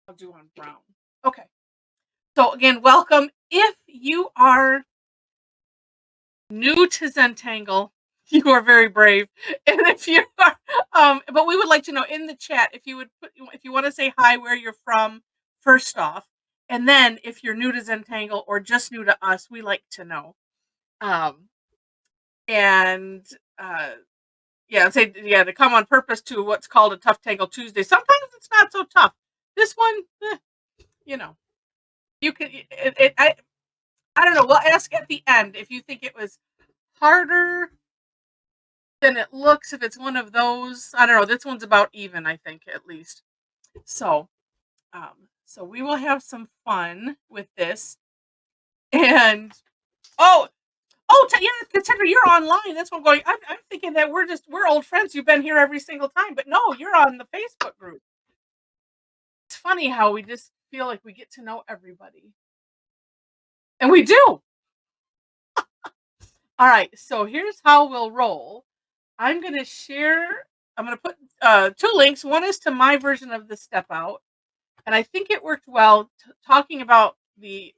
I'll do on brown. Okay. So again, welcome. If you are new to Zentangle, you are very brave. And if you are, but we would like to know in the chat if you want to say hi, where you're from, first off, and then if you're new to Zentangle or just new to us, we like to know. And yeah, say to come on purpose to what's called a tough Tangle Tuesday. Sometimes it's not so tough. This one, you can. I don't know. We'll ask at the end if you think it was harder than it looks. If it's one of those, I don't know. This one's about even, I think, at least. So, so we will have some fun with this. And yeah, Cassandra, you're online. That's what I'm going. I'm thinking that we're old friends. You've been here every single time, but no, you're on the Facebook group. It's funny how we just feel like we get to know everybody, and we do. All right, so here's how we'll roll. I'm going to put 2 links. One is to my version of the step out, and I think it worked well talking about the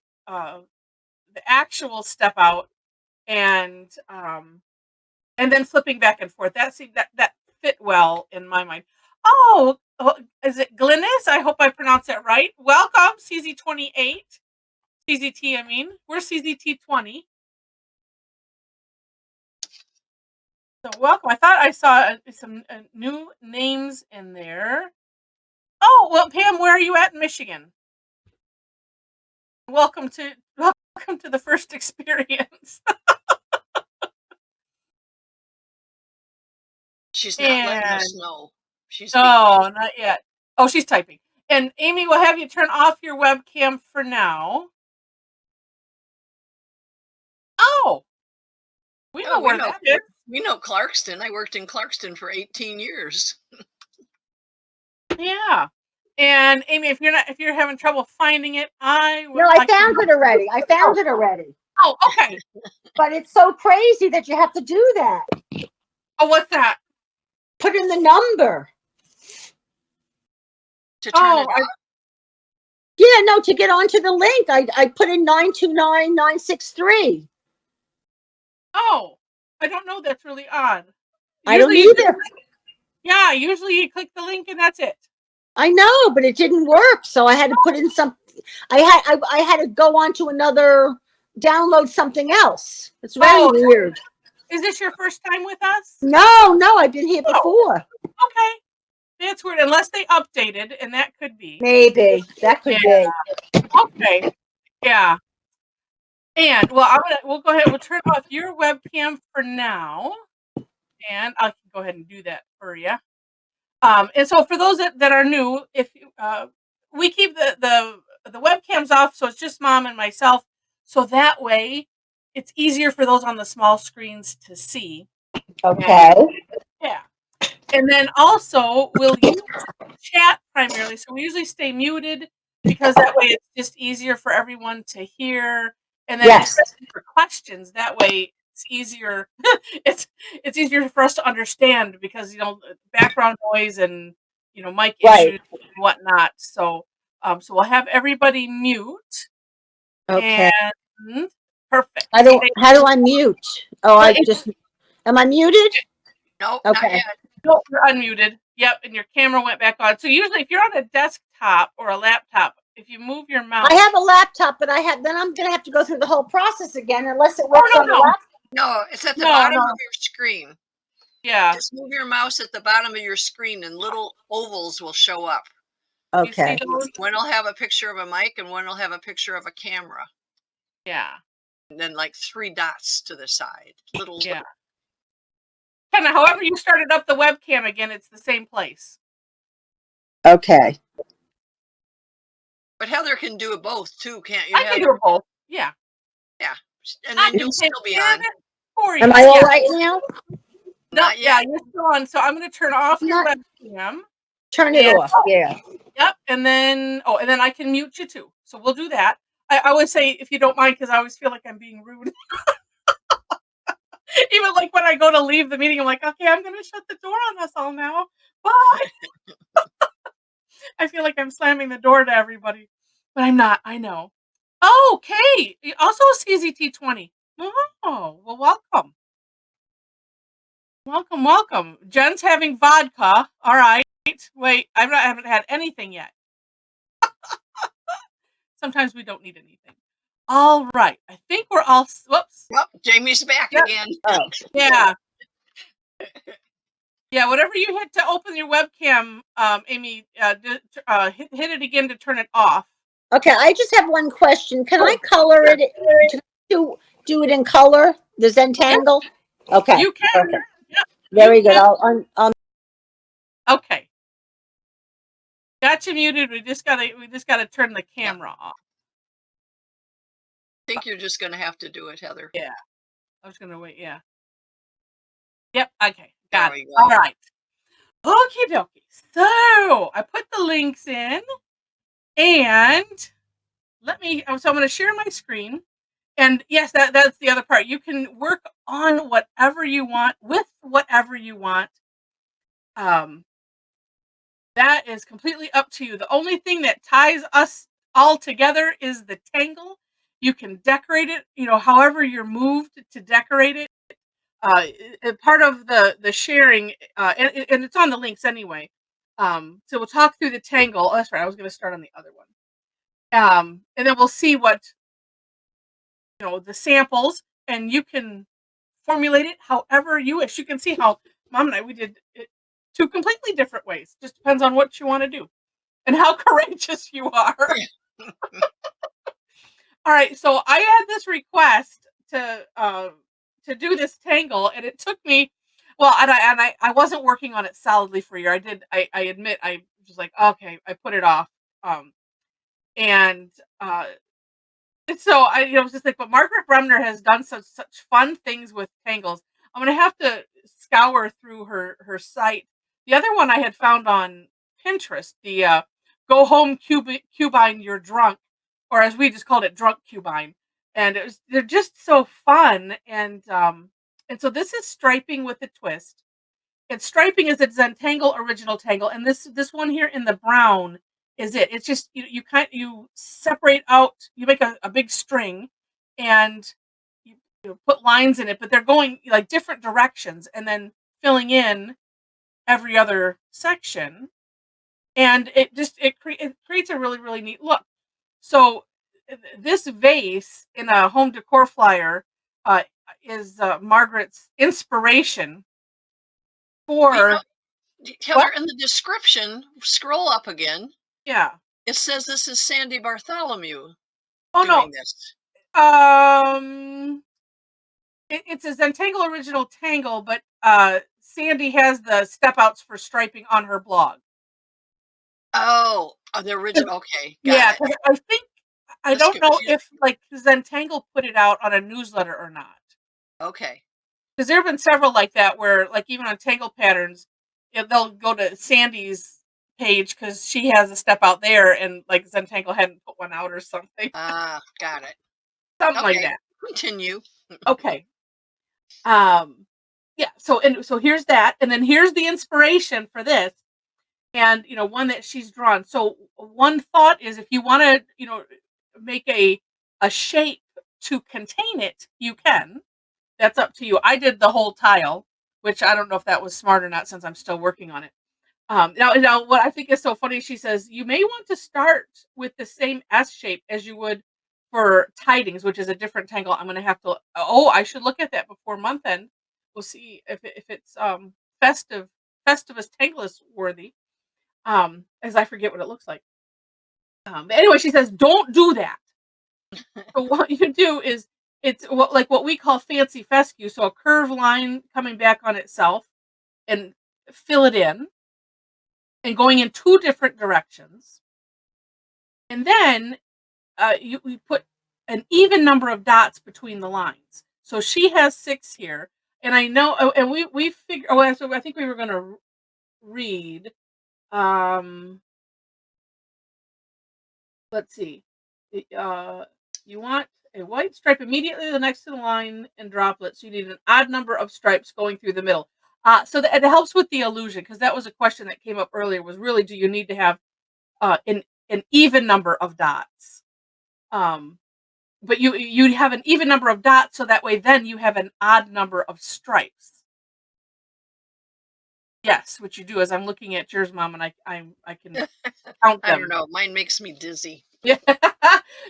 actual step out and then flipping back and forth. That fit well in my mind. Oh, is it Glynis? I hope I pronounced that right. Welcome, CZ28. CZT, I mean. We're CZT20. So welcome. I thought I saw some new names in there. Oh, well, Pam, where are you at in Michigan? Welcome to the first experience. She's not letting us know. Not yet. Oh, she's typing. And Amy, we'll have you turn off your webcam for now. Oh, we know where that is. We know Clarkston. I worked in Clarkston for 18 years. Yeah. And Amy, if you're having trouble finding it, I found it already. Oh, okay. But it's so crazy that you have to do that. Oh, what's that? Put in the number. To turn it on? Yeah, no, to get onto the link. I put in 929963. Oh, I don't know. That's really odd. I don't either. Yeah, usually you click the link and that's it. I know, but it didn't work. So I had to put in some. I had to go on to download something else. It's very weird. Is this your first time with us? No, I've been here before. Okay. That's weird, unless they updated, and that could be. Maybe. That could be. Okay. Yeah. And we'll go ahead, we'll turn off your webcam for now. And I can go ahead and do that for you. And so for those that are new, if we keep the webcams off, so it's just Mom and myself. So that way it's easier for those on the small screens to see. Okay. Yeah. And then also we'll use chat primarily. So we usually stay muted because that way it's just easier for everyone to hear. And then for questions, that way it's easier. it's easier for us to understand because background noise and mic issues and whatnot. So so we'll have everybody mute. Okay. And perfect. How do I mute? Oh, am I muted? No, okay. Not yet. No, you're unmuted. Yep, and your camera went back on. So usually if you're on a desktop or a laptop, if you move your mouse. I have a laptop, but then I'm going to have to go through the whole process again unless it works on the laptop. No, it's at the bottom of your screen. Yeah. Just move your mouse at the bottom of your screen and little ovals will show up. Okay. One will have a picture of a mic and one will have a picture of a camera. Yeah. And then like 3 dots to the side. Yeah. Kind of however you started up the webcam again, it's the same place. Okay. But Heather can do both too, can't you? I can do both. Yeah. Yeah. And then you'll still be on. Am I all right now? Not yet. Yeah, you're still on. So I'm going to turn off your webcam. Turn it off. Yeah. Yep. And then I can mute you too. So we'll do that. I always say, if you don't mind, because I always feel like I'm being rude. Even like when I go to leave the meeting, I'm like, okay, I'm going to shut the door on us all now. Bye. I feel like I'm slamming the door to everybody, but I'm not. I know. Oh, okay. Also a CZT 20. Oh, well, welcome. Welcome, welcome. Jen's having vodka. All right. Wait, I haven't had anything yet. Sometimes we don't need anything. All right. I think we're all. Whoops. Well, Jamie's back Yep. again. Oh, Yeah. Yeah. Whatever you hit to open your webcam, Amy, hit it again to turn it off. okay. I just have one question. Can I color it? Do it in color? The Zentangle? Okay. You can. Perfect. Yep, Very you good. can. I'll Okay. Got you muted. We just gotta turn the camera off. I think you're just going to have to do it, Heather. Yeah. I was gonna wait. Yeah. Yep. Okay. There Got we it. go. All right. Okie dokie. So I put the links in, and let me. So I'm going to share my screen. And yes, that's the other part. You can work on whatever you want with whatever you want. That is completely up to you. The only thing that ties us all together is the tangle. You can decorate it, however you're moved to decorate it. Part of the sharing, and it's on the links anyway. So we'll talk through the tangle. Oh, that's right. I was going to start on the other one. And then we'll see what, the samples, and you can formulate it however you wish. You can see how Mom and I, we did it two completely different ways. Just depends on what you want to do and how courageous you are. All right, so I had this request to do this tangle, and it took me, well, and I wasn't working on it solidly for a year. I admit I was like, okay, I put it off, and so I was just like, but Margaret Bremner has done such fun things with tangles. I'm gonna have to scour through her site. The other one I had found on Pinterest, the "Go Home Cubine, You're Drunk," or as we just called it, Drunk Cubine, and they're just so fun. And so this is striping with a twist. And striping is a Zentangle original tangle, and this one here in the brown is it. It's just you separate out, you make a big string, and you put lines in it, but they're going like different directions, and then filling in every other section, and it creates a really really neat look. So this vase in a home decor flyer uh, is Margaret's inspiration for Heather, in the description, scroll up again. Yeah. It says this is Sandy Bartholomew Oh doing no. this. It's a Zentangle original tangle, but Sandy has the step outs for striping on her blog. Oh, the original. Okay, Yeah, got it. because I Just don't know confused. if like Zentangle put it out on a newsletter or not. Okay. Because there have been several like that where, like, even on Tangle Patterns, they'll go to Sandy's page because she has a step out there, and like Zentangle hadn't put one out or something. Got it. Something like Okay, that. continue. Okay. Yeah, so here's that, and then here's the inspiration for this, and one that she's drawn. So one thought is, if you want to make a shape to contain it, you can. That's up to you. I did the whole tile, which I don't know if that was smart or not, since I'm still working on it. Now what I think is so funny, she says you may want to start with the same S shape as you would for tidings, which is a different tangle. I'm gonna have to. Oh, I should look at that before month end. We'll see if it's Festivus Tanglus worthy. As I forget what it looks like. But anyway, she says don't do that. So what you do is it's what we call fancy fescue. So a curved line coming back on itself, and fill it in, and going in two different directions. And then we put an even number of dots between the lines. So she has 6 here, and I know, and we figure. Oh, so I think we were going to read. Let's see. You want a white stripe immediately next to the line and droplets. You need an odd number of stripes going through the middle. So that it helps with the illusion, because that was a question that came up earlier. Was really, do you need to have an even number of dots. But you'd have an even number of dots, so that way then you have an odd number of stripes. Yes, what you do is I'm looking at yours, Mom, and I can count them. I don't know. Mine makes me dizzy. Yeah.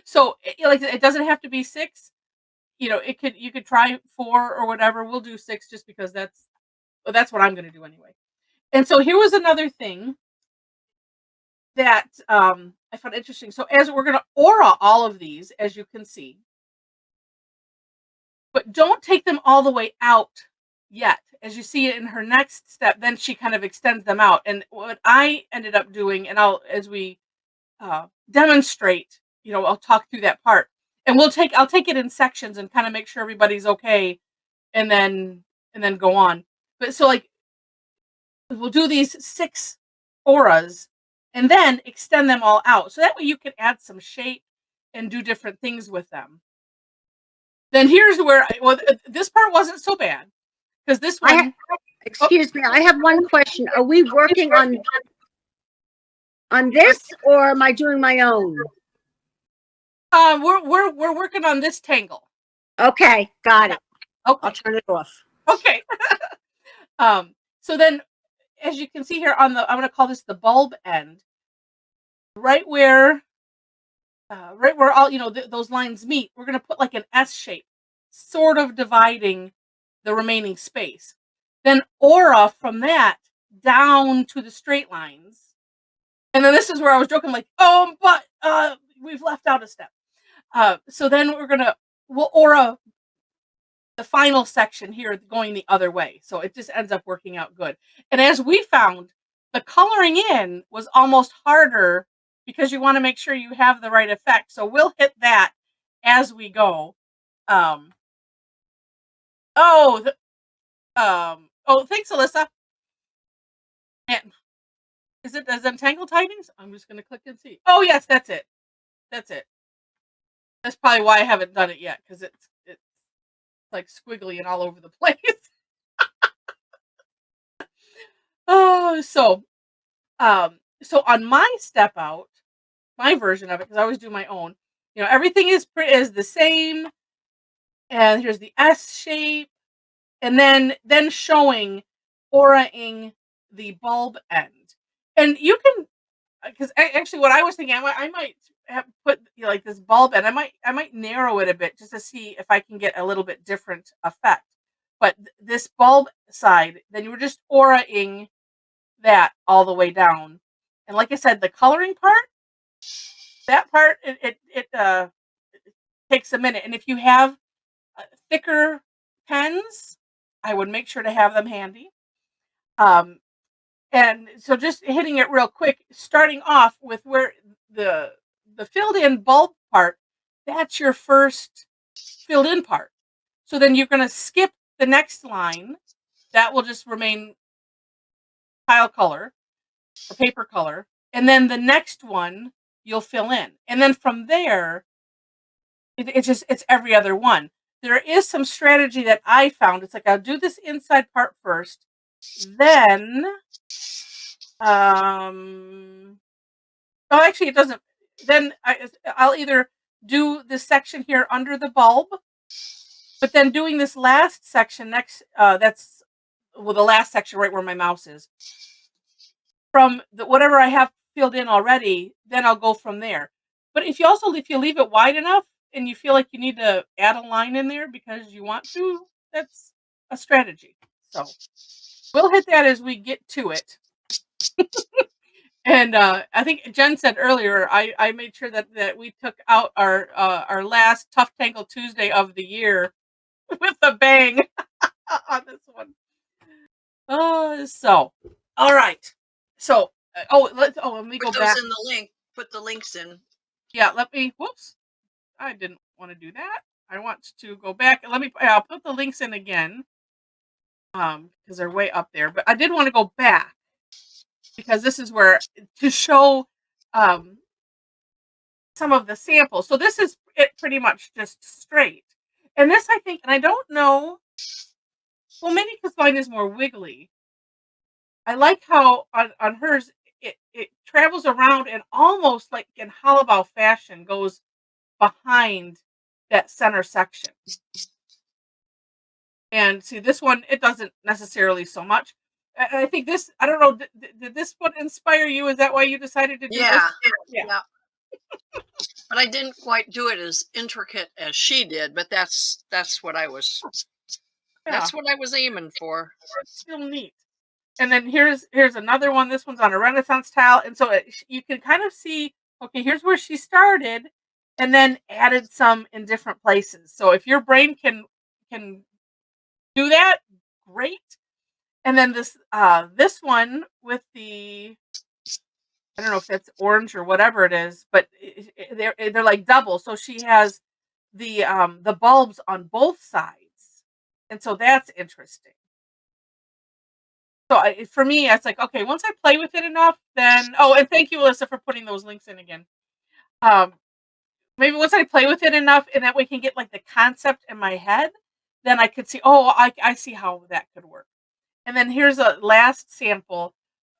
So like it doesn't have to be 6. You know, you could try 4 or whatever. We'll do 6 just because that's what I'm going to do anyway. And so here was another thing that I found interesting. So as we're going to aura all of these, as you can see, but don't take them all the way out yet. As you see in her next step, then she kind of extends them out. And what I ended up doing, and as we demonstrate, you know, I'll talk through that part, and I'll take it in sections and kind of make sure everybody's okay, and then go on. But so like we'll do these 6 auras and then extend them all out, so that way you can add some shape and do different things with them. Then here's where this part wasn't so bad, because this one. Excuse me, I have one question. Are we working on this, or am I doing my own? We're working on this tangle. Okay, got it. Okay. I'll turn it off. Okay. So then, as you can see here I'm going to call this the bulb end, right where all, you know, those lines meet. We're going to put like an S shape, sort of dividing the remaining space. Then aura from that down to the straight lines. And then this is where I was joking, like, but we've left out a step. So then we'll aura the final section here going the other way. So it just ends up working out good. And as we found, the coloring in was almost harder because you want to make sure you have the right effect. So we'll hit that as we go. Thanks, Alyssa. And is it the Zentangle tidings? I'm just going to click and see. Oh, yes, that's it. That's it. That's probably why I haven't done it yet, because it's like squiggly and all over the place. So on my step out, my version of it, because I always do my own, you know, everything is the same. And here's the S shape, and then showing auraing the bulb end. And you can, because actually what I was thinking, I might have put, you know, like this bulb end. I might narrow it a bit just to see if I can get a little bit different effect. But this bulb side, then you were just auraing that all the way down. And like I said, the coloring part, that part, it takes a minute. And if you have thicker pens, I would make sure to have them handy. And so just hitting it real quick, starting off with where the filled in bulb part, that's your first filled in part. So then you're going to skip the next line. That will just remain tile color or paper color. And then the next one you'll fill in. And then from there, it's every other one. There is some strategy that I found. It's like I'll do this inside part first, then actually it doesn't. Then I'll either do this section here under the bulb, but then doing this last section next, that's the last section right where my mouse is. From whatever I have filled in already, then I'll go from there. But if you leave it wide enough and you feel like you need to add a line in there because you want to, that's a strategy. So we'll hit that as we get to it. And I think Jen said earlier, I made sure that we took out our last Tough Tangle Tuesday of the year with a bang on this one. So all right. So let me go back. In the link. Put the links in. Yeah, whoops. I didn't want to do that. I want to go back. I'll put the links in again. Because they're way up there. But I did want to go back, because this is where to show some of the samples. So this is it pretty much just straight. And this, I think, and I don't know, well, maybe because mine is more wiggly. I like how on hers, it travels around and almost like in hollow fashion goes behind that center section. And see this one, it doesn't necessarily so much. I think this, I don't know, did this one inspire you? Is that why you decided to do Yeah. this? Yeah. But I didn't quite do it as intricate as she did, but that's what I was that's what I was aiming for. It's still neat. And then here's another one. This one's on a Renaissance tile, and so you can kind of see. Okay, here's where she started, and then added some in different places. So if your brain can do that, great. And then this one with the, I don't know if that's orange or whatever it is, but they're like double. So she has the bulbs on both sides, and so that's interesting. So for me, it's like, okay, once I play with it enough, then and thank you, Alyssa, for putting those links in again. Maybe once I play with it enough, and that way can get like the concept in my head, then I could see, I see how that could work. And then here's a last sample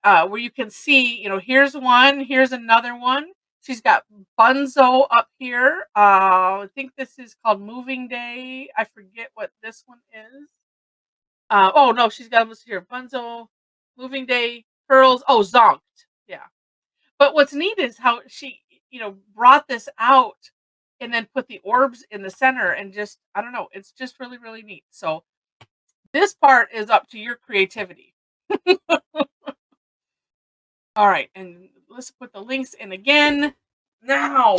where you can see, here's one, here's another one. She's got Bunzo up here. I think this is called Moving Day. I forget what this one is. Oh no, she's got this here. Bunzo, Moving Day, Pearls. Oh, Zonked. Yeah. But what's neat is how she, brought this out and then put the orbs in the center and just, I don't know, it's just really, really neat. So this part is up to your creativity. All right, and let's put the links in again. Now,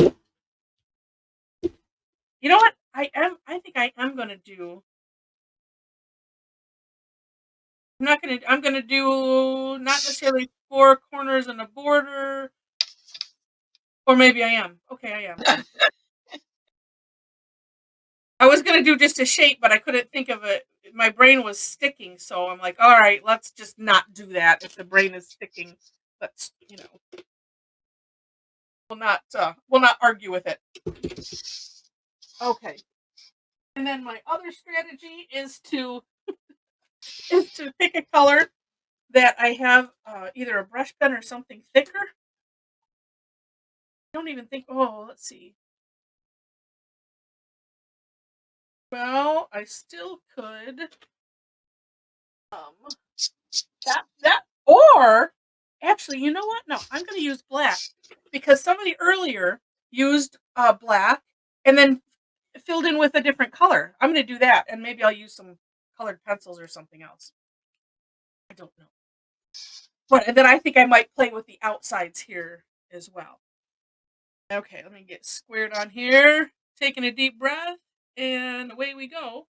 you know what? I think I am gonna do. I'm gonna do not necessarily 4 corners and a border. Or maybe I am. Okay, I am. I was gonna do just a shape, but I couldn't think of it. My brain was sticking, so I'm like, all right, let's just not do that. If the brain is sticking, let's, we'll not argue with it. Okay. And then my other strategy is to pick a color that I have either a brush pen or something thicker. I don't even think. Oh, let's see. Well, I still could. That or actually, you know what? No, I'm going to use black because somebody earlier used black and then filled in with a different color. I'm going to do that, and maybe I'll use some colored pencils or something else. I don't know. But then I think I might play with the outsides here as well. Okay, let me get squared on here. Taking a deep breath, and away we go.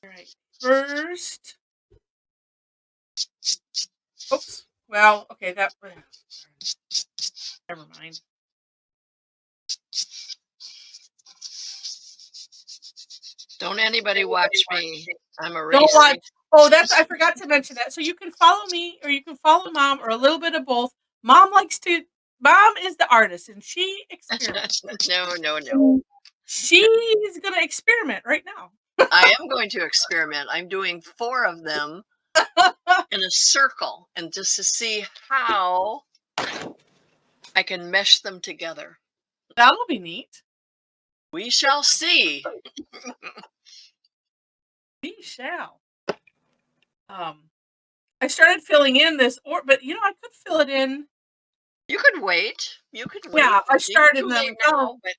All right, first. Oops. Well, okay, that. Never mind. Don't anybody watch me. I'm a Don't racer. watch. Oh, I forgot to mention that. So you can follow me, or you can follow Mom, or a little bit of both. Mom is the artist, and she experiments. No. She's gonna experiment right now. I am going to experiment. I'm doing 4 of them in a circle, and just to see how I can mesh them together. That'll be neat. We shall see. We shall. I started filling in this, but I could fill it in. You could wait. Yeah, I started them. Now, but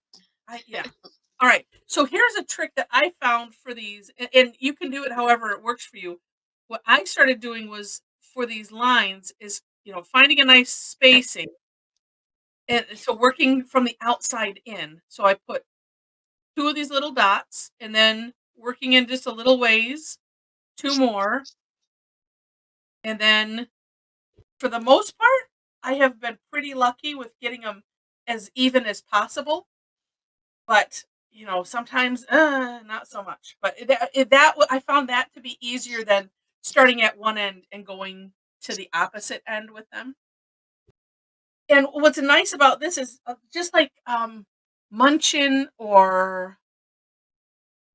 Yeah. All right. So here's a trick that I found for these, and you can do it however it works for you. What I started doing was for these lines is, finding a nice spacing. And so working from the outside in. So I put 2 of these little dots and then working in just a little ways, 2 more. And then for the most part, I have been pretty lucky with getting them as even as possible. But, sometimes not so much. But I found that to be easier than starting at one end and going to the opposite end with them. And what's nice about this is just like Munchin or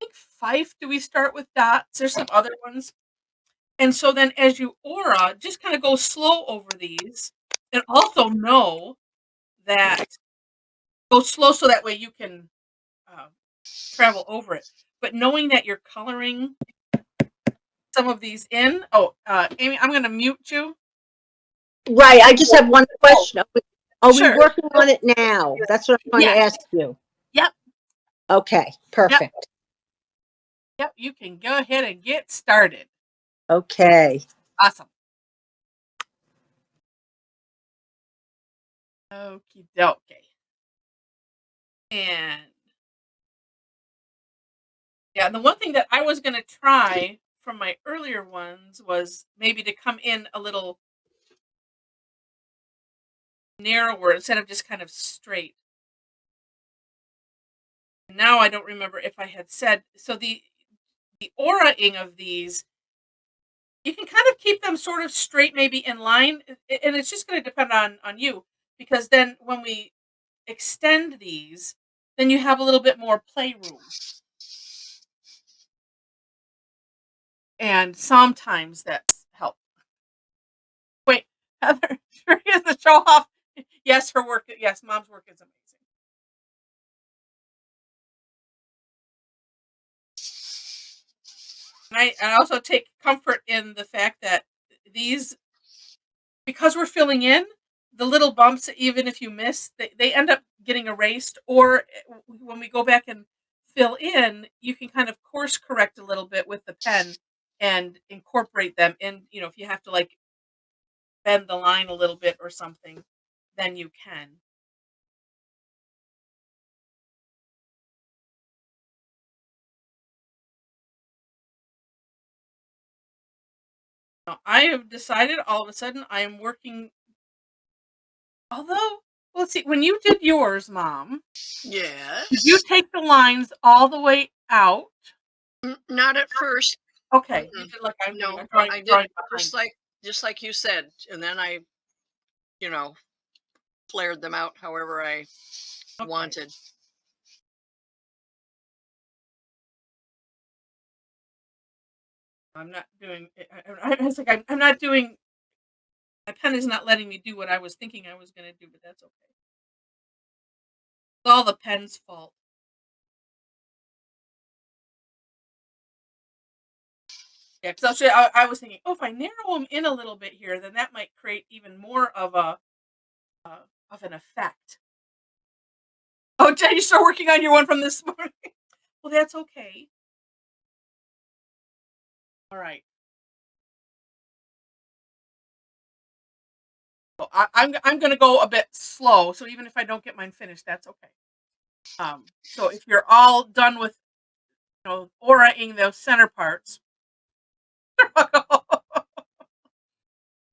I think Fife. Do we start with dots? There's some other ones. And so then as you aura, just kind of go slow over these, and also know that go slow so that way you can travel over it. But knowing that you're coloring some of these in. Oh, Amy, I'm going to mute you. Right. I just have one question. Are we Sure. working on it now? That's what I'm going to Yes. ask you. Yep. Okay. Perfect. Yep. You can go ahead and get started. Okay. Awesome. Okie dokie. And yeah, the one thing that I was going to try from my earlier ones was maybe to come in a little narrower instead of just kind of straight. Now I don't remember if I had said, so the aura-ing of these, you can kind of keep them sort of straight, maybe in line, and it's just going to depend on you, because then when we extend these, then you have a little bit more playroom. And sometimes that's help. Wait, Heather, sure is the show off. Yes, her work. Yes, mom's work is amazing. And I also take comfort in the fact that these, because we're filling in, the little bumps, even if you miss, they end up getting erased. Or when we go back and fill in, you can kind of course correct a little bit with the pen and incorporate them in. If you have to like bend the line a little bit or something, then you can. Now, I have decided all of a sudden I am working. Although, let's see, when you did yours, Mom, Yes. did you take the lines all the way out? Not at first. Okay, you did like I'm doing. No, I'm drawing, I did drawing just behind. like you said, and then I, flared them out however I Okay. wanted. I'm not doing. I was like, I'm not doing. My pen is not letting me do what I was thinking I was going to do, but that's okay. It's all the pen's fault. Yeah, because actually, I was thinking, oh, if I narrow them in a little bit here, then that might create even more of a of an effect. Oh, Jen, you start working on your one from this morning. Well, that's okay. All right. So I'm going to go a bit slow. So even if I don't get mine finished, that's okay. So if you're all done with, aura-ing those center parts,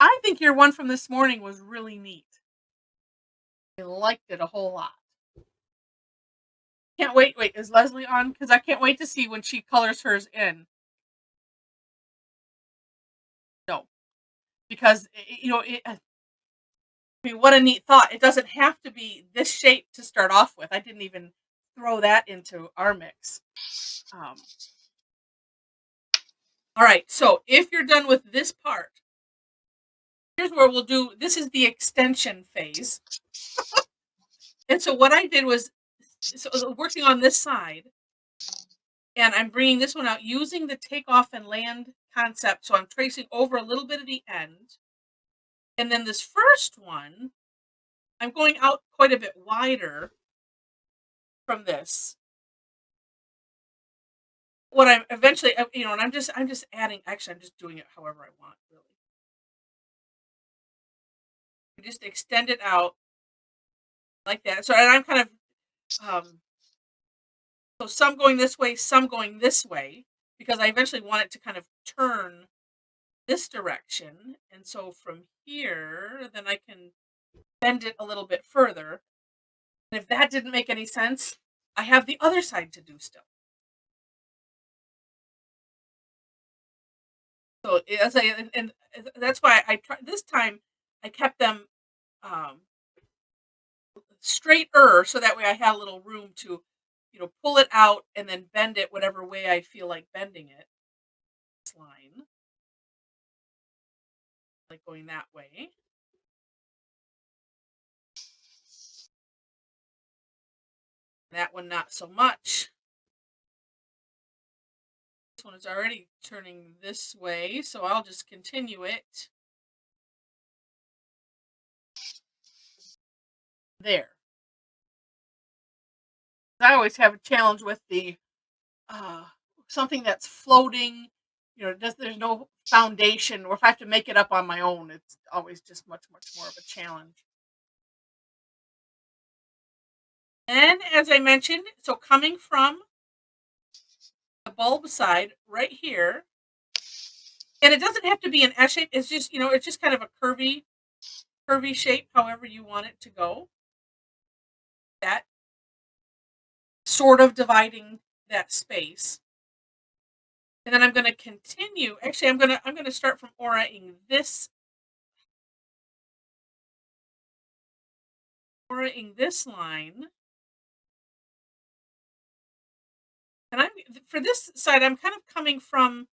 I think your one from this morning was really neat. I liked it a whole lot. Can't wait. Wait, is Leslie on? Because I can't wait to see when she colors hers in. No, because I mean, what a neat thought. It doesn't have to be this shape to start off with. I didn't even throw that into our mix. All right, so if you're done with this part, here's where we'll do, this is the extension phase. And so what I did was, working on this side, and I'm bringing this one out using the takeoff and land concept. So I'm tracing over a little bit of the end. And then this first one, I'm going out quite a bit wider from this. What I'm eventually, and I'm just adding, actually, I'm just doing it however I want, really. Just extend it out like that. So, and I'm kind of, so some going this way, some going this way, because I eventually want it to kind of turn this direction. And so from here, then I can bend it a little bit further. And if that didn't make any sense, I have the other side to do still. So and that's why I tried this time. I kept them straighter, so that way I had a little room to, pull it out and then bend it whatever way I feel like bending it. This line. like going that way. That one not so much. This one is already turning this way, so I'll just continue it. There. I always have a challenge with the something that's floating, there's no foundation, or if I have to make it up on my own, it's always just much more of a challenge. And as I mentioned, so coming from the bulb side right here, and it doesn't have to be an S shape, it's just, it's just kind of a curvy shape, however you want it to go. That sort of dividing that space. And then I'm going to continue. Actually, I'm going to start from auraing this line. And for this side, I'm kind of coming from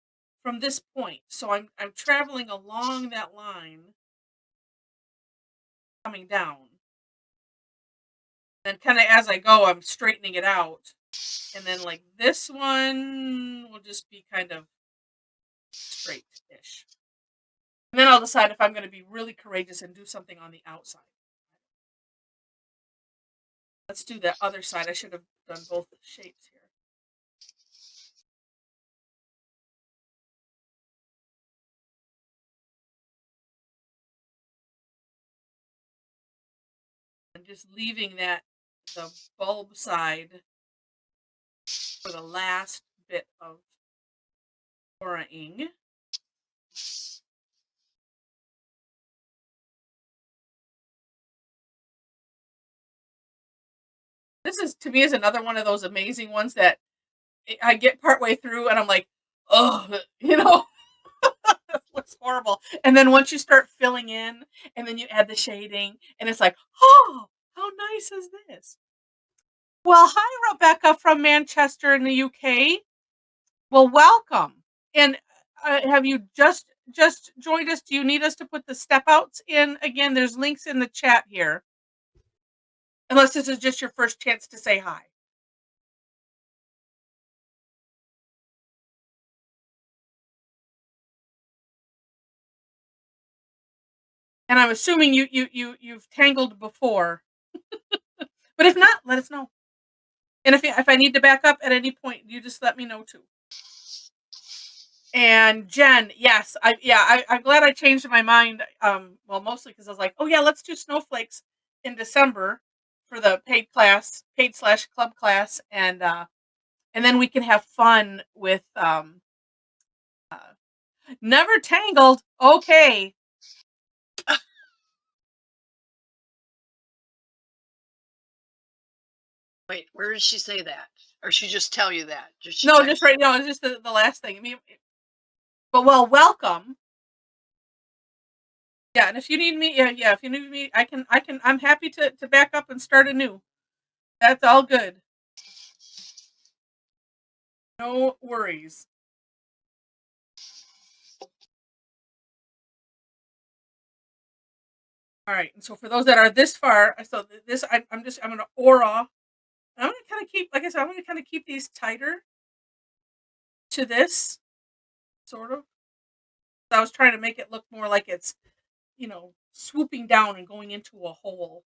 this point. So I'm traveling along that line, coming down. Then kind of as I go, I'm straightening it out. And then like this one will just be kind of straight-ish. And then I'll decide if I'm going to be really courageous and do something on the outside. Let's do the other side. I should have done both shapes here. And just leaving the bulb side for the last bit of auraing. This is, to me, is another one of those amazing ones that I get partway through and I'm like, oh, it looks horrible. And then once you start filling in and then you add the shading and it's like, oh, how nice is this? Well, hi, Rebecca from Manchester in the UK. Well, welcome. And have you just joined us? Do you need us to put the step outs in? Again, there's links in the chat here. Unless this is just your first chance to say hi. And I'm assuming you've tangled before. But if not, let us know. And if I need to back up at any point, you just let me know too. And Jen, yes, I'm glad I changed my mind. Well, mostly because I was like, oh yeah, let's do snowflakes in December for the paid/club class, and then we can have fun with never tangled. Okay. Wait, where did she say that? Or she just tell you that? No, just right now. It's just the last thing. I mean, but welcome. Yeah, and if you need me, yeah, if you need me, I'm happy to back up and start anew. That's all good. No worries. All right, and so for those that are this far, so this I'm going to aura. I'm going to kind of keep, like I said, I'm going to kind of keep these tighter to this, sort of. I was trying to make it look more like it's, swooping down and going into a hole.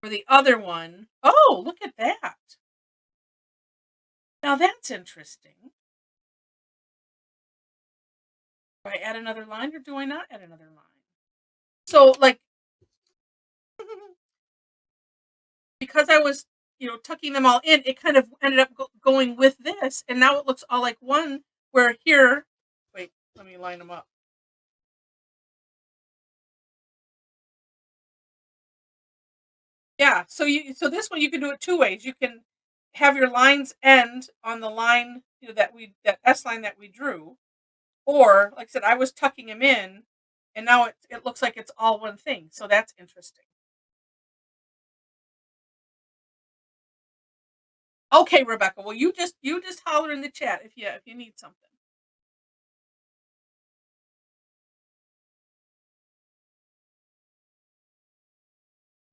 For the other one, oh, look at that. Now that's interesting. Do I add another line or do I not add another line? So, like, because I was, tucking them all in, it kind of ended up going with this, and now it looks all like one, where here, wait, let me line them up. Yeah, so this one you can do it two ways. You can have your lines end on the line, that S line that we drew, or like I said, I was tucking them in, and now it looks like it's all one thing. So that's interesting. Okay, Rebecca. Well, you just holler in the chat if you need something.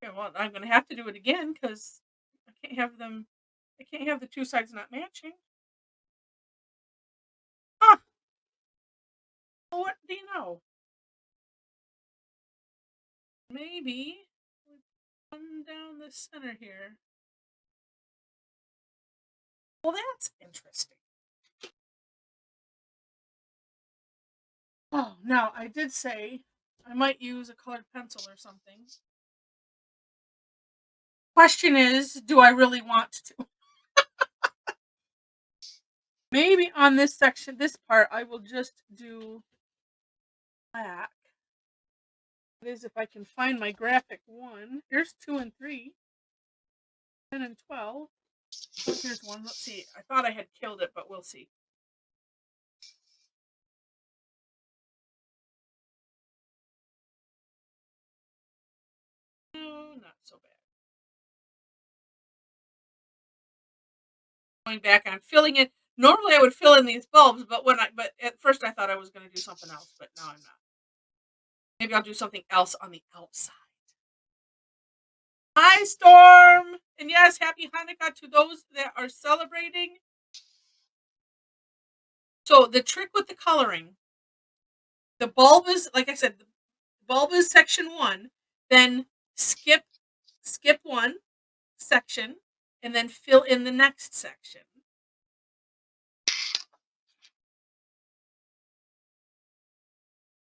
Okay, well, I'm gonna have to do it again because I can't have them. I can't have the two sides not matching. Huh? Well, what do you know? Maybe one down the center here. Well, that's interesting. Oh, now I did say I might use a colored pencil or something. Question is, do I really want to? Maybe on this section, this part, I will just do black. That is, if I can find my graphic 1. Here's 2 and 3. 10 and 12. Here's 1. Let's see. I thought I had killed it, but we'll see. No, not so bad. Going back on filling it. Normally I would fill in these bulbs, but at first I thought I was going to do something else, but now I'm not. Maybe I'll do something else on the outside. Hi, Storm! And yes, happy Hanukkah to those that are celebrating. So the trick with the coloring, the bulb is, like I said, the bulb is section 1, then skip one section, and then fill in the next section.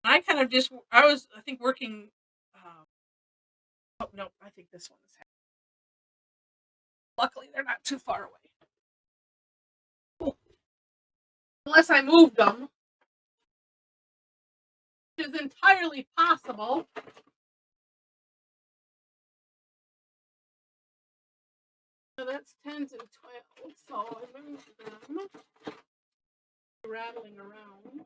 I kind of just, I think working, oh no, I think this one is, luckily they're not too far away. Cool. Unless I moved them, which is entirely possible. So that's 10s and 12s, so I moved them, rattling around.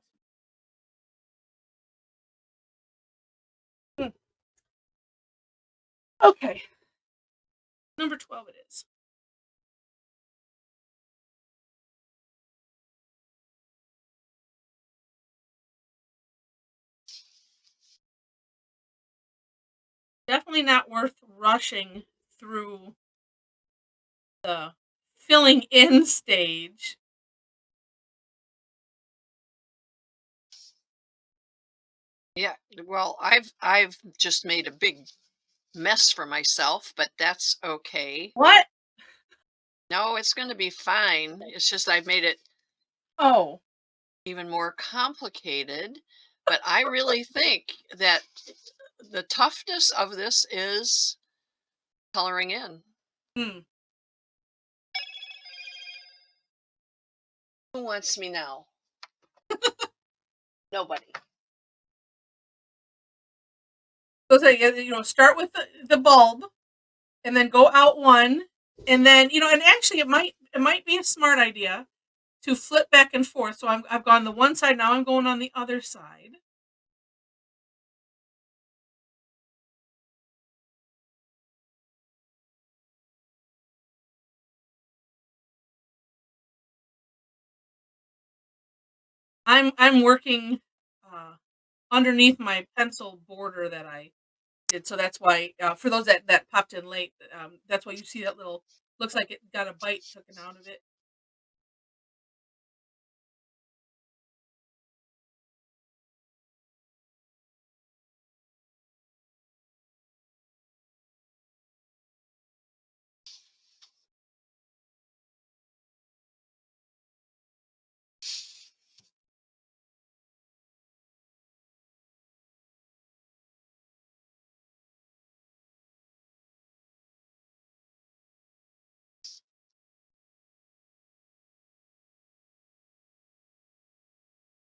Okay, number 12 it is. Definitely not worth rushing through the filling in stage. Yeah, well, I've just made a big mess for myself, but that's okay. What? No, it's going to be fine. It's just I've made it Oh, even more complicated. But I really think that the toughness of this is coloring in. hmm. Who wants me now? Nobody. So start with the bulb, and then go out one, and then and actually it might be a smart idea to flip back and forth. So I've gone the one side, now I'm going on the other side. I'm working underneath my pencil border that I did, so that's why for those that popped in late, that's why you see that little, looks like it got a bite taken out of it.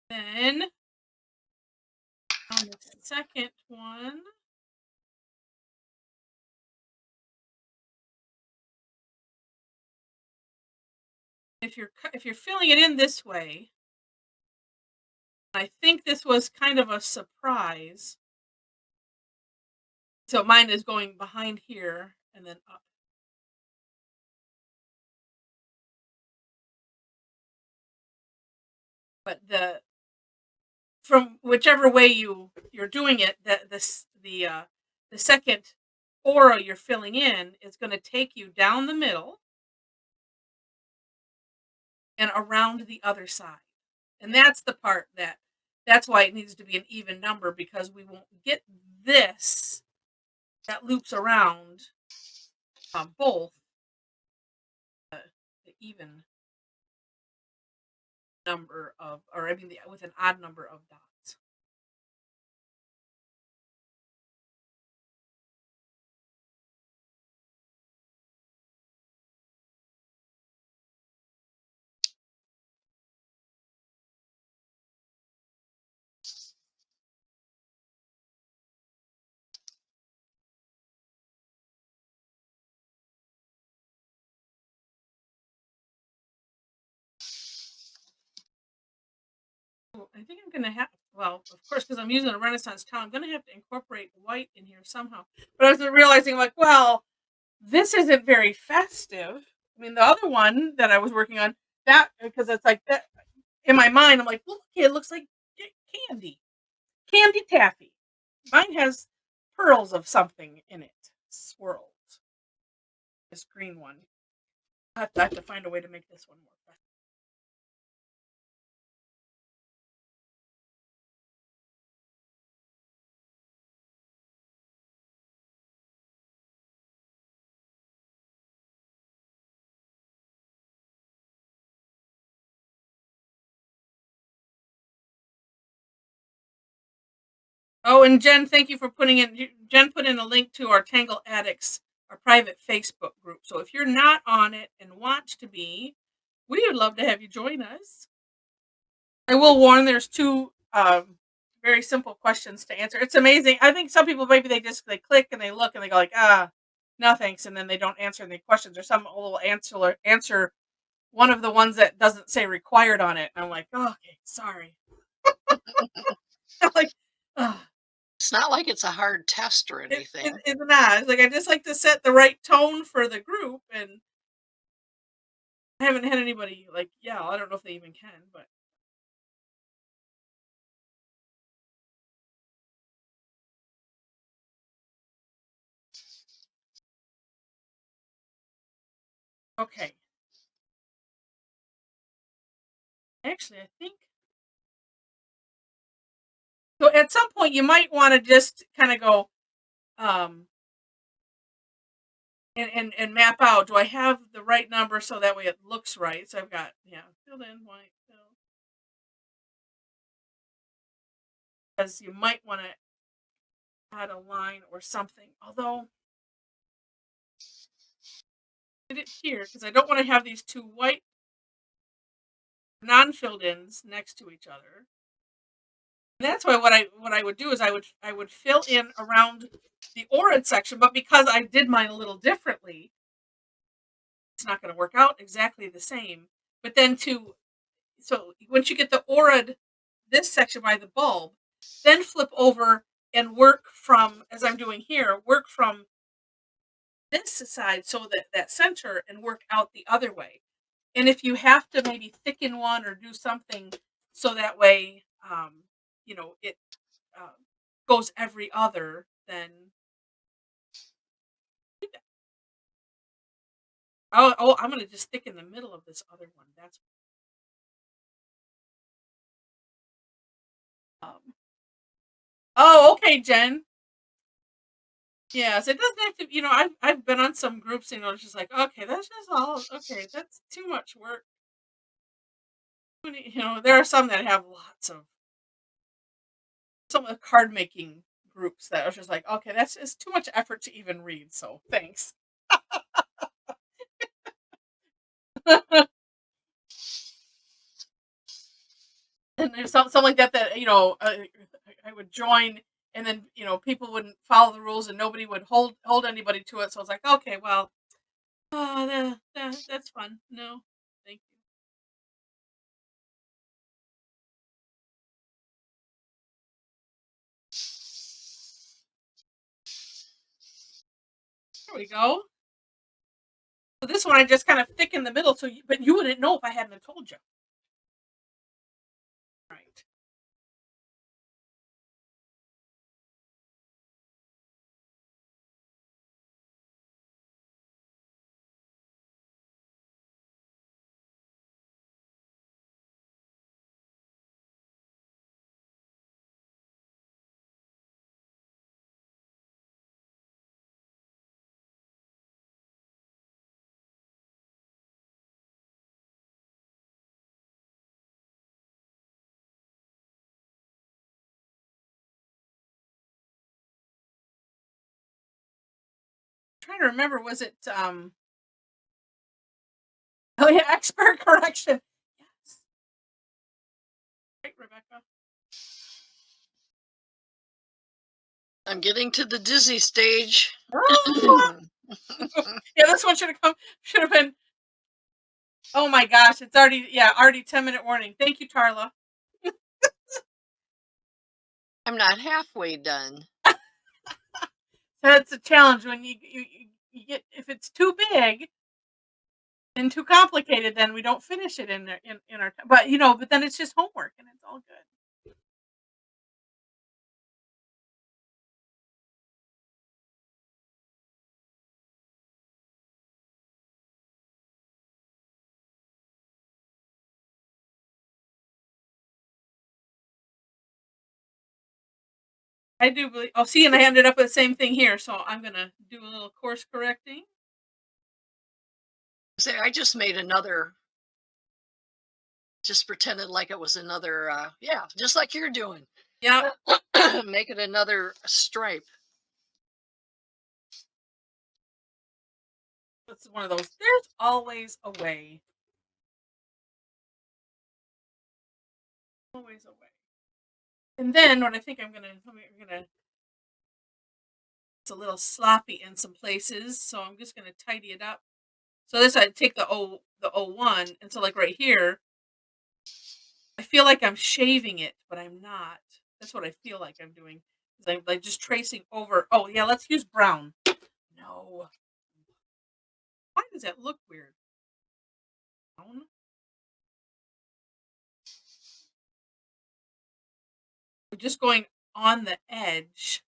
Then on the second one, if you're filling it in this way, I think this was kind of a surprise. So mine is going behind here and then up. But from whichever way you're doing it, the second aura you're filling in is going to take you down the middle and around the other side. And that's the part that's why it needs to be an even number, because we won't get this that loops around both the even number of, or I mean, with an odd number of dots. I think I'm going to have, well, of course, because I'm using a Renaissance towel, I'm going to have to incorporate white in here somehow. But I was realizing, like, well, this isn't very festive. I mean, the other one that I was working on, that, because it's like that in my mind, I'm like, look, it looks like candy taffy. Mine has pearls of something in it, swirled. This green one. I have to find a way to make this one more festive. Oh, and Jen, thank you for putting in. Jen put in a link to our Tangle Addicts, our private Facebook group. So if you're not on it and want to be, we would love to have you join us. I will warn, there's two very simple questions to answer. It's amazing. I think some people, maybe they click and they look and they go like, no thanks, and then they don't answer any questions, or some little answer one of the ones that doesn't say required on it. And I'm like, oh, okay, sorry. I'm like, oh. It's not like it's a hard test or anything. It's not. It's like, I just like to set the right tone for the group, and I haven't had anybody like, yeah, I don't know if they even can, but. Okay. Actually, I think. So at some point you might want to just kind of go, and map out, do I have the right number so that way it looks right? So I've got, filled in white fill. Because you might want to add a line or something. Although, I did it here because I don't want to have these two white non-filled ins next to each other. And that's why what I would do is I would fill in around the orange section, but because I did mine a little differently, it's not going to work out exactly the same. But then so once you get the orad, this section by the bulb, then flip over and work from, as I'm doing here, work from this side, so that center, and work out the other way. And if you have to maybe thicken one or do something so that way, it goes every other, then do that. Oh, I'm going to just stick in the middle of this other one. That's oh, okay, Jen. Yes, it doesn't have to. I've been on some groups. It's just like, okay, that's just all. Okay, that's too much work. There are some that have lots of some of the card making groups that are just like, okay, that's just too much effort to even read. So thanks. And there's something like that I would join, and then people wouldn't follow the rules, and nobody would hold anybody to it. So it's like, okay, well, that's fun. No, thank you. There we go. So this one I just kind of thick in the middle, but you wouldn't know if I hadn't told you. Right. trying to remember, was it oh yeah, expert correction. Yes. Right, Rebecca. I'm getting to the dizzy stage. Oh! Yeah, this one should have been. Oh my gosh, it's already 10-minute warning. Thank you, Tarla. I'm not halfway done. That's a challenge when you get, if it's too big and too complicated, then we don't finish it in our, but but then it's just homework and it's all good. I do believe. Oh, see, and I ended up with the same thing here, so I'm gonna do a little course correcting. Say, I just made another. Just pretended like it was another. Yeah, just like you're doing. Yeah, Make it another stripe. it's one of those. There's always a way. Always a way. And then what I think I'm gonna, it's a little sloppy in some places, so I'm just gonna tidy it up. So this, I take the 01, and so like right here, I feel like I'm shaving it, but I'm not. That's what I feel like I'm doing. Is I'm like just tracing over. Oh yeah, let's use brown. No. Why does that look weird? Brown? We're just going on the edge.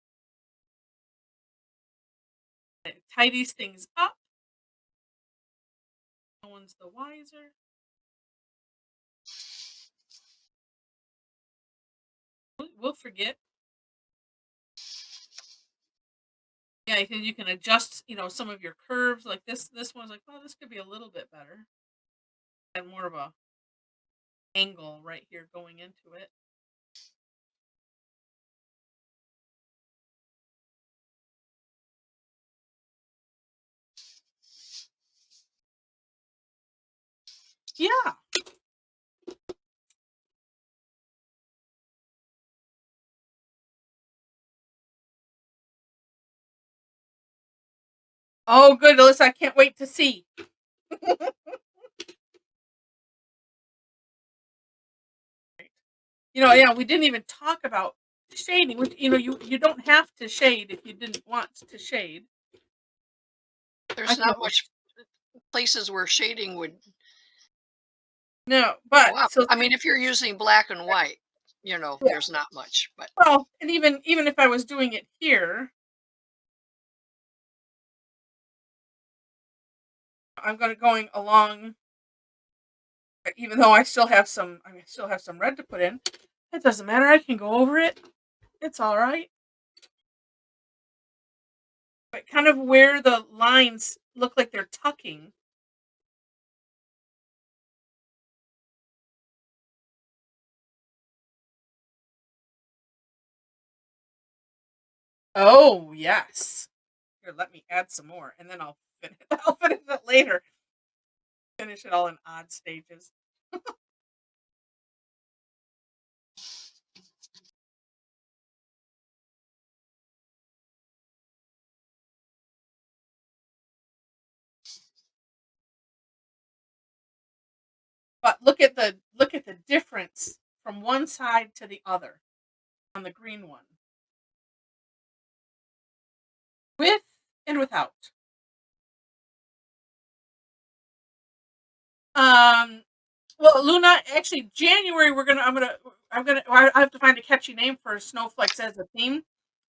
It tidies things up. No one's the wiser. We'll forget. Yeah, you can adjust, some of your curves. Like this one's like, oh, this could be a little bit better. And more of a angle right here going into it. Yeah. Oh, good, Alyssa. I can't wait to see. Yeah, we didn't even talk about shading, which, you don't have to shade if you didn't want to shade. There's not much places where shading would. No, but Wow. so I mean, if you're using black and white, there's not much. But well, and even if I was doing it here, I'm going along. Even though I still have some red to put in. It doesn't matter. I can go over it. It's all right. But kind of where the lines look like they're tucking. Oh yes. Here, let me add some more, and then I'll finish. I'll finish it later. Finish it all in odd stages. But look at the difference from one side to the other on the green one. With and without. Well, Luna, actually January I have to find a catchy name for snowflakes as a theme.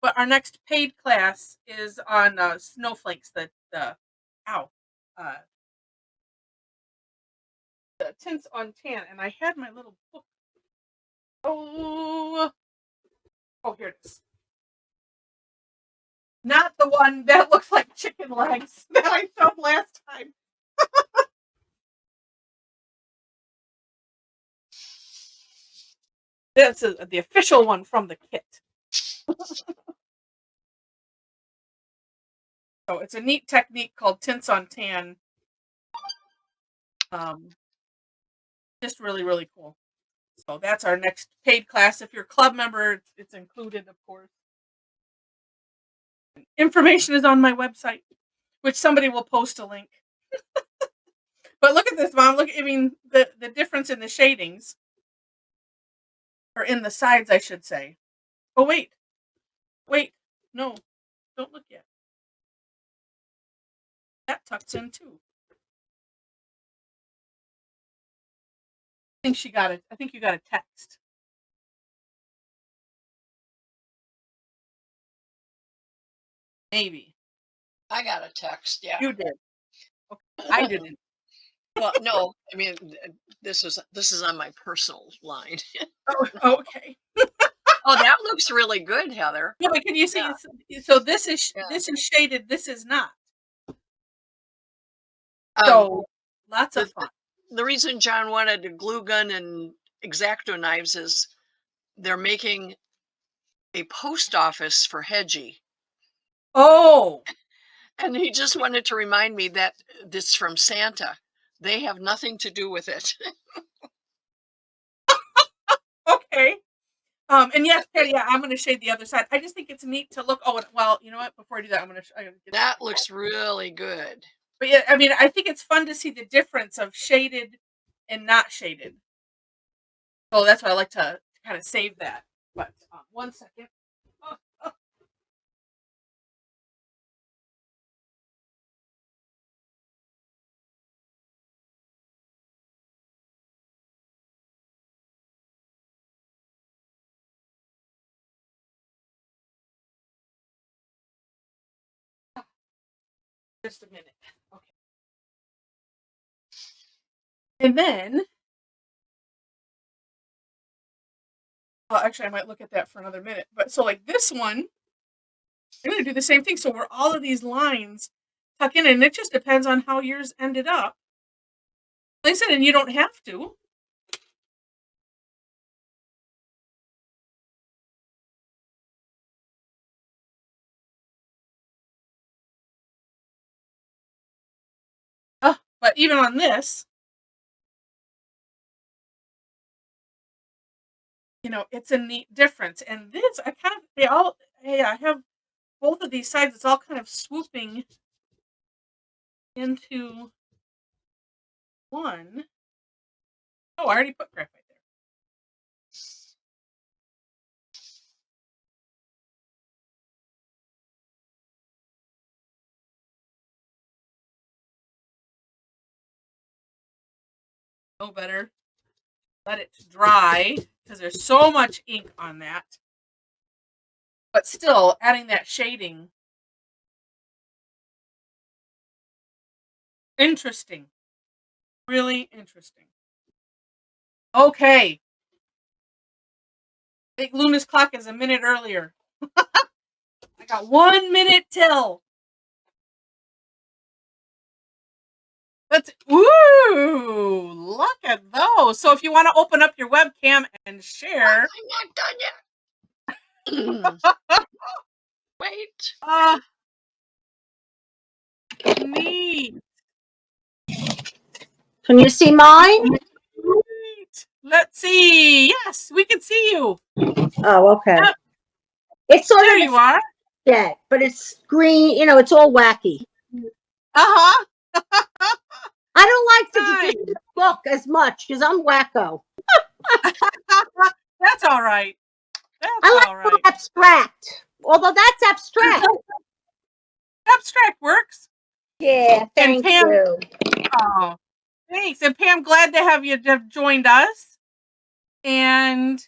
But our next paid class is on snowflakes, the tints on tan, and I had my little book. Oh, here it is. Not the one that looks like chicken legs that I showed last time. That's the official one from the kit. So it's a neat technique called tints on tan. Just really, really cool. So that's our next paid class. If you're a club member, it's included, of course. Information is on my website, which somebody will post a link. But look at this, Mom. Look, I mean, the difference in the shadings, or in the sides, I should say. Oh, wait. No, don't look yet. That tucks in too. I think she got it. I think you got a text. Maybe. I got a text. Yeah. You did. Okay. I didn't. Well, no, I mean, this is on my personal line. Oh, okay. Oh, that looks really good, Heather. Yeah, but can you see? Yeah. So this is Yeah. shaded. This is not. So lots of fun. The reason John wanted a glue gun and X-Acto knives is they're making a post office for Hedgie. Oh, And he just wanted to remind me that this is from Santa. They have nothing to do with it. okay. And yes, Patty, yeah, I'm going to shade the other side. I just think it's neat to look. Oh, well, you know what? Before I do that, I'm going to get That looks really good. But yeah, I mean, I think it's fun to see the difference of shaded and not shaded. So that's why I like to kind of save that. But 1 second. Oh. Just a minute. Okay. And then, actually, I might look at that for another minute. But so, like this one, I'm going to do the same thing. So, where all of these lines tuck in, and it just depends on how yours ended up. Like I said, and you don't have to. But even on this, you know, it's a neat difference. And this, I have both of these sides. It's all kind of swooping into one. Oh, I already put graphite there. No better. Let it dry because there's so much ink on that. But still, adding that shading. Interesting. Really interesting. Okay. Big Luna's clock is a minute earlier. I got 1 minute till. Ooh, look at those. So if you want to open up your webcam and share. I'm not done yet. Wait. Neat. Can you see mine? Neat. Let's see. Yes, we can see you. Oh, okay. Yep. It's sort There of you are. yeah, but it's green. You know, it's all wacky. Uh-huh. I don't like the Nice. traditional look as much because I'm wacko. That's all right. That's I like all right. abstract, although that's abstract. Abstract works. Yeah, And thank Pam, you. oh, thanks. And Pam, glad to have you have joined us. And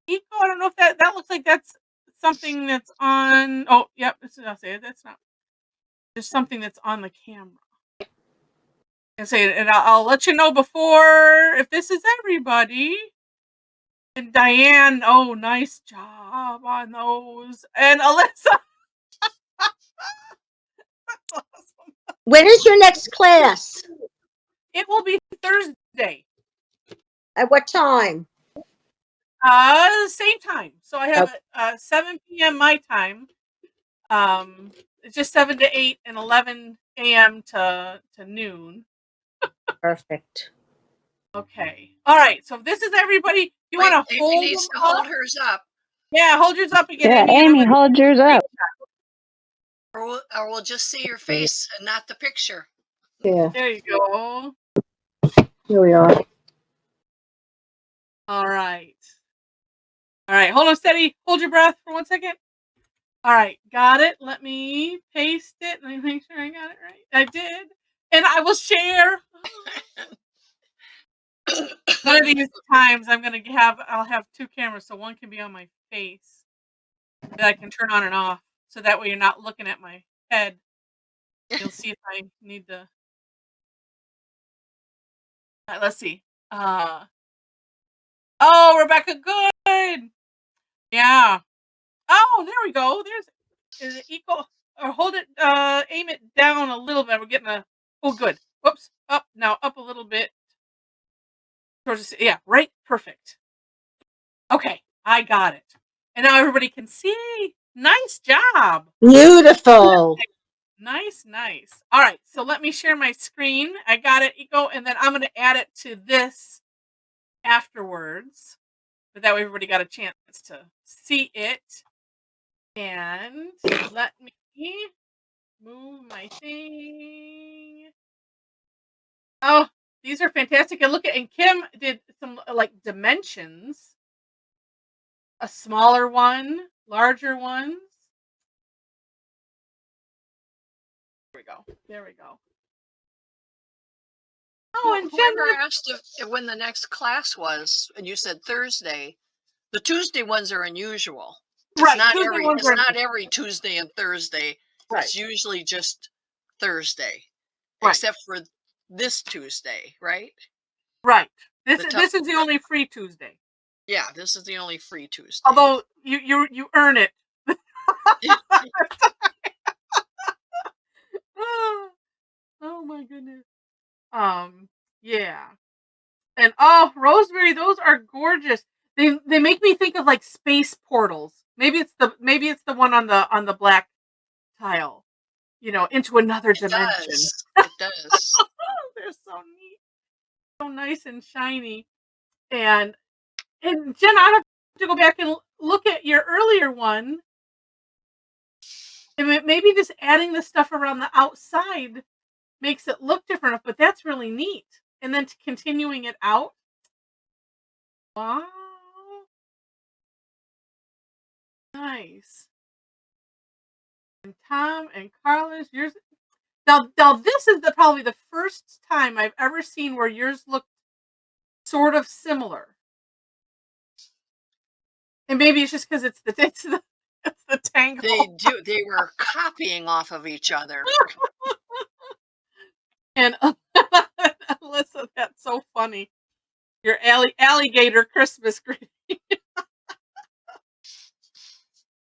Eco, I don't know if that looks like that's something that's on. Oh, yep. I'll say it. That's not. There's something that's on the camera. And say, and I'll let you know before if this is everybody. And Diane, oh, nice job on those. And Alyssa. That's awesome. When is your next class? It will be Thursday. At what time? Same time. So I have 7 p.m. my time. it's just 7 to 8 and 11 a.m. to noon. Perfect. Okay. All right. So this is everybody. You Wait, want to Amy hold needs them to hold up? hers up, Yeah, hold yours up again. Yeah, Amy, and I'm Amy, gonna hold yours up. or we'll just see your face and not the picture. Yeah, There you go. here we are. All right. All right. Hold on steady. Hold your breath for 1 second. All right. Got it. Let me paste it. Let me make sure I got it right. I did. And I will share. One of these times I'll have 2 cameras, so one can be on my face that I can turn on and off. So that way you're not looking at my head. You'll see if I need to. All right, let's see. Oh, Rebecca, good. Yeah. Oh, there we go. Is it equal? Or hold it, aim it down a little bit. We're getting oh, good. Whoops. Up, now up a little bit. Yeah, right. Perfect. Okay, I got it. And now everybody can see. Nice job. Beautiful. Nice. All right, so let me share my screen. I got it, Eco, and then I'm going to add it to this afterwards. But that way everybody got a chance to see it. And let me move my thing. Oh, these are fantastic. And look and Kim did some like dimensions. A smaller one, larger ones. There we go. Oh, and Whoever Jen, asked when the next class was, and you said Thursday, the Tuesday ones are unusual. right, It's not every Tuesday and Thursday. right, It's usually just Thursday, right, except for this Tuesday, right? right. This The this is the only free Tuesday. Yeah, this is the only free Tuesday. Although you earn it. Oh my goodness. Yeah. And oh, Rosemary, those are gorgeous. They make me think of like space portals. Maybe it's the one on the black tile. You know, into another dimension. It does. They're so neat. So nice and shiny. And Jen, I have to go back and look at your earlier one. And maybe just adding the stuff around the outside makes it look different, but that's really neat. And then continuing it out. Wow. Nice. And Tom and Carla's, yours. Now this is probably the first time I've ever seen where yours look sort of similar. And maybe it's just because it's the tangle. They do. They were copying off of each other. And Alyssa, that's so funny. Your alligator Christmas greeting.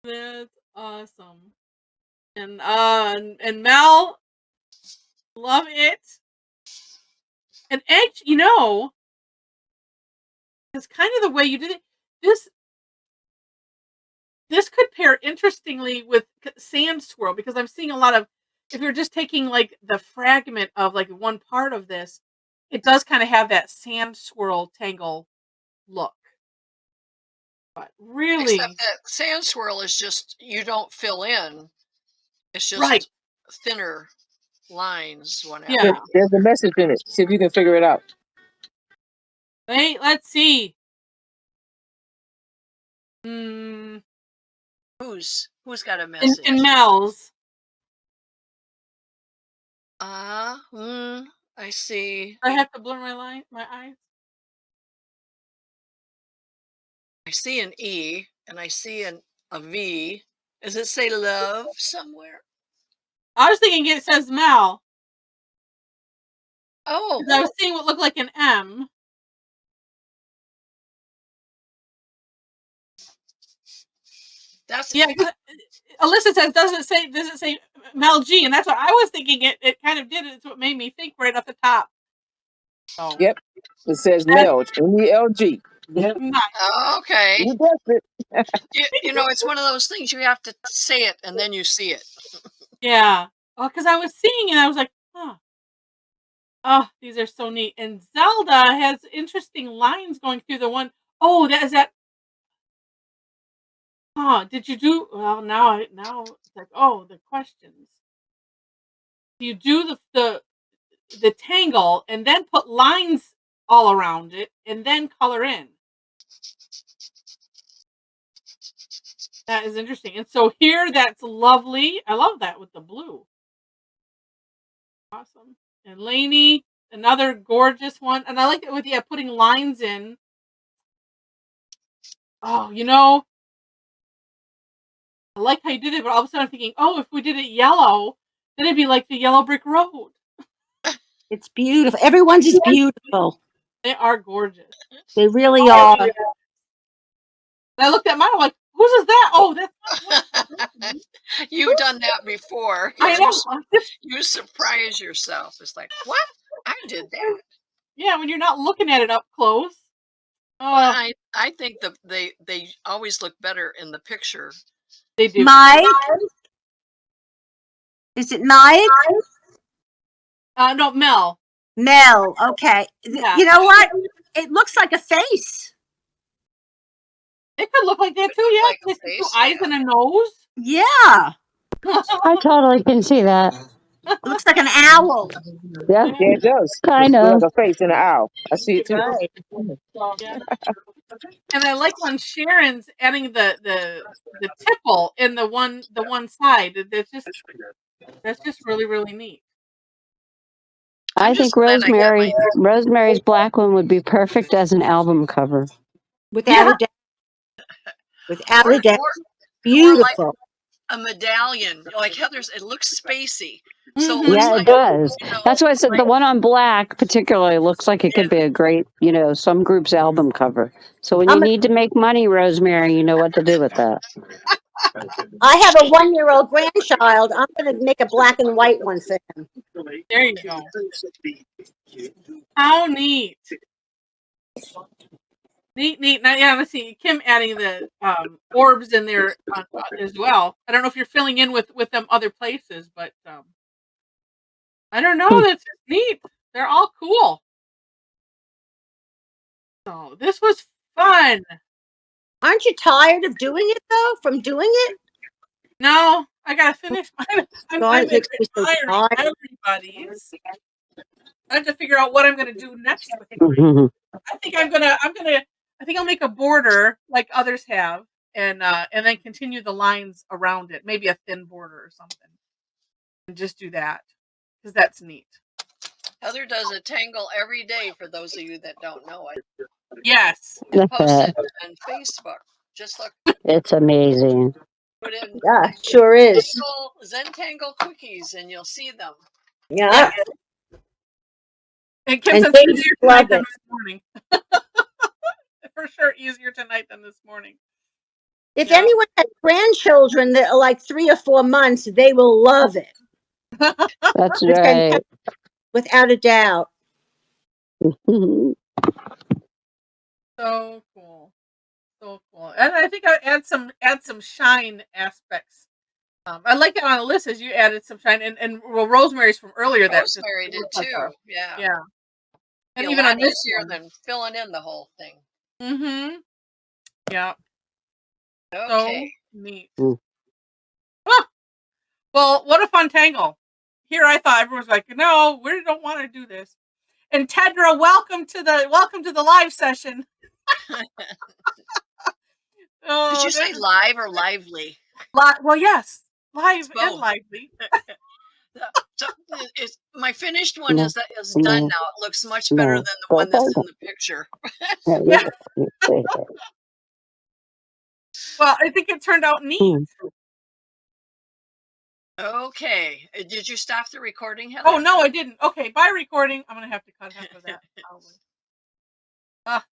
That's awesome. And Mel, love it. And Edge, it's kind of the way you did it. This could pair interestingly with sand swirl, because I'm seeing a lot of, if you're just taking like the fragment of like one part of this, it does kind of have that sand swirl tangle look. But really, Except that sand swirl is just, you don't fill in. It's just right. thinner lines, whatever. Yeah. There's a message in it. See if you can figure it out. Wait, let's see. Who's got a message? In Mel's. I see. I have to blur my eyes. I see an E and I see a V. Does it say love somewhere? I was thinking it says Mel. Oh, I was seeing what looked like an M. that's Yeah. Alyssa says, does it say Mel G? And that's what I was thinking. It kind of did. It's what made me think right off the top. So. Yep. It says Melg. MELG. Yep. Nice. okay. You guessed it. It's one of those things you have to say it and then you see it. Yeah. Oh, because I was seeing and I was like, huh. Oh, these are so neat. And Zelda has interesting lines going through the one. Oh, that is that. Huh. Did you do well now it's like, oh, the questions. You do the tangle and then put lines all around it and then color in. That is interesting. And so here that's lovely. I love that with the blue. Awesome. And Lainey, another gorgeous one. And I like it with putting lines in. Oh, I like how you did it, but all of a sudden I'm thinking, oh, if we did it yellow, then it'd be like the yellow brick road. It's beautiful. Everyone's is beautiful. They are gorgeous. They really are. And I looked at mine, I'm like, whose is that? Oh, that's not You've done that before. I know. You surprise yourself. It's like, what? I did that. Yeah, when you're not looking at it up close. But I think they always look better in the picture. They do. Mike? Is it Mike? No, Mel. Mel. Okay. Yeah. You know what? It looks like a face. It could look like that too, yeah. Like a Just face, two eyes and a nose. Yeah. I totally can see that. It looks like an owl. Yeah, it does. Kind It's of. like a face and an owl. I see it too. Right. Yeah. And I like when Sharon's adding the tipple in the one side. That's just really, really neat. I I'm think just glad I got Rosemary's black one would be perfect as an album cover. Without a doubt. Without a doubt. or Beautiful. a medallion, like Heather's. It looks spacey, so it Mhm. looks Yeah, like it does. you know, That's why I said the one on black particularly looks like it could be a great, some group's album cover. So when you need to make money, Rosemary, you know what to do with that. I have a 1-year-old grandchild. I'm going to make a black and white one for him. There you go. How neat. Neat. Now, yeah, let's see. Kim adding the orbs in there as well. I don't know if you're filling in with them other places, but I don't know. That's just neat. They're all cool. So this was fun. Aren't you tired of doing it, though? From doing it? No, I gotta finish mine. God, it makes me so tiring tired. everybody's. I have to figure out what I'm gonna do next with mine. I think I'll make a border like others have, and then continue the lines around it. Maybe a thin border or something, and just do that because that's neat. Heather does a tangle every day. For those of you that don't know it, Yes. and post it on Facebook. Just look. It's amazing. Put in Yeah, sure is. Zentangle cookies, and you'll see them. Yeah. And Kim And says they easier love tonight than it. this morning. For sure, easier tonight than this morning. If Yeah. anyone has grandchildren that are like 3 or 4 months, they will love it. That's It's right. fantastic, without a doubt. So cool. So cool. And I think I add some shine aspects. I like it on Alyssa's. As you added some shine, and well, Rosemary's from earlier. That just Rosemary did looks like too. Yeah. yeah. And Be even a on lot this easier one. than filling in the whole thing. Mm-hmm. Yeah. Okay. So neat. Mm. Ah! Well, what a fun tangle. Here I thought everyone's like, no, we don't want to do this. And Tedra, welcome to the live session. Did you say live or lively? Well, yes, live Both. and lively. So my finished one is done now. It looks much better than the one that's in the picture. Well, I think it turned out neat. Okay. Did you stop the recording, Heather? Oh no, I didn't. Okay, by recording, I'm gonna have to cut half of that. Probably.